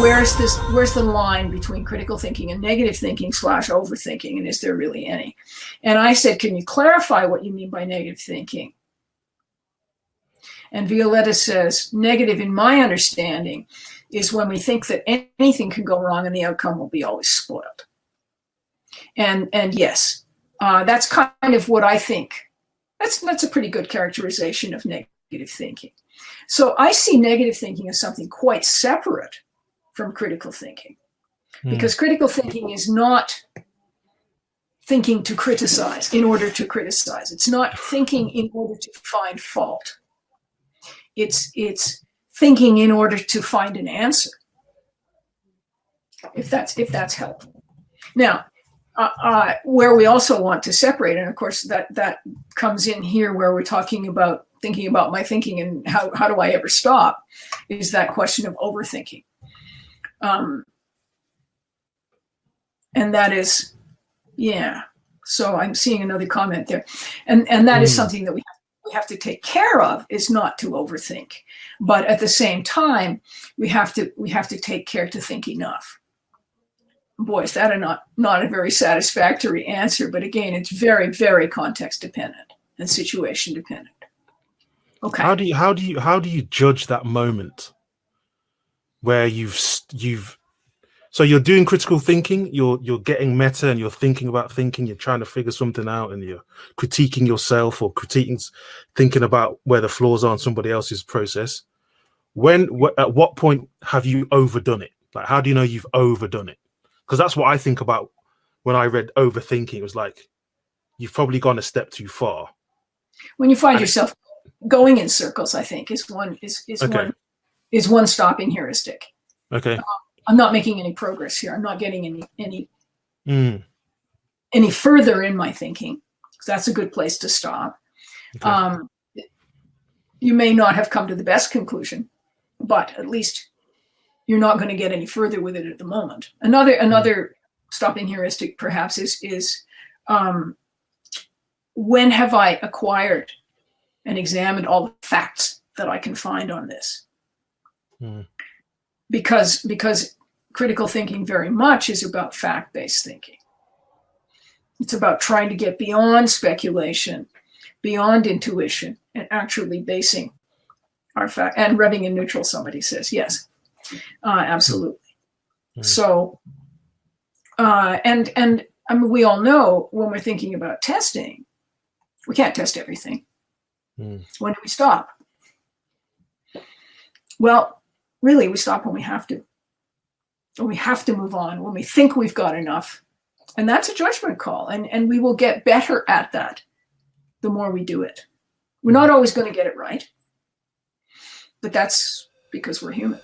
where's the line between critical thinking and negative thinking / overthinking, and is there really any? And I said, can you clarify what you mean by negative thinking? And Violetta says, negative in my understanding is when we think that anything can go wrong and the outcome will be always spoiled. And yes, that's kind of what I think. That's a pretty good characterization of negative thinking. So I see negative thinking as something quite separate from critical thinking, because critical thinking is not thinking to criticize in order to criticize. It's not thinking in order to find fault. It's thinking in order to find an answer, if that's helpful. Now, where we also want to separate, and of course that comes in here where we're talking about thinking about my thinking and how do I ever stop, is that question of overthinking. And that is, yeah. So I'm seeing another comment there, and that is something that we have to take care of, is not to overthink, but at the same time we have to take care to think enough. Boy, is that not a very satisfactory answer, but again, it's very, very context dependent and situation dependent. Okay. How do you judge that moment where so you're doing critical thinking, you're getting meta and you're thinking about thinking, you're trying to figure something out and you're critiquing yourself or thinking about where the flaws are in somebody else's process. At what point have you overdone it? Like, how do you know you've overdone it? Because that's what I think about when I read overthinking. It was like, you've probably gone a step too far. When you find yourself going in circles, I think is one stopping heuristic. Okay. I'm not making any progress here. I'm not getting any further in my thinking. So that's a good place to stop. Okay. You may not have come to the best conclusion, but at least you're not going to get any further with it at the moment. Another stopping heuristic perhaps is when have I acquired and examined all the facts that I can find on this? Because critical thinking very much is about fact-based thinking. It's about trying to get beyond speculation, beyond intuition, and actually basing our fact, and revving in neutral, somebody says, yes, absolutely. So, and I mean, we all know when we're thinking about testing, we can't test everything. When do we stop? Well, really, we stop when we have to. When we have to move on, when we think we've got enough. And that's a judgment call. And we will get better at that the more we do it. We're not always going to get it right, but that's because we're human.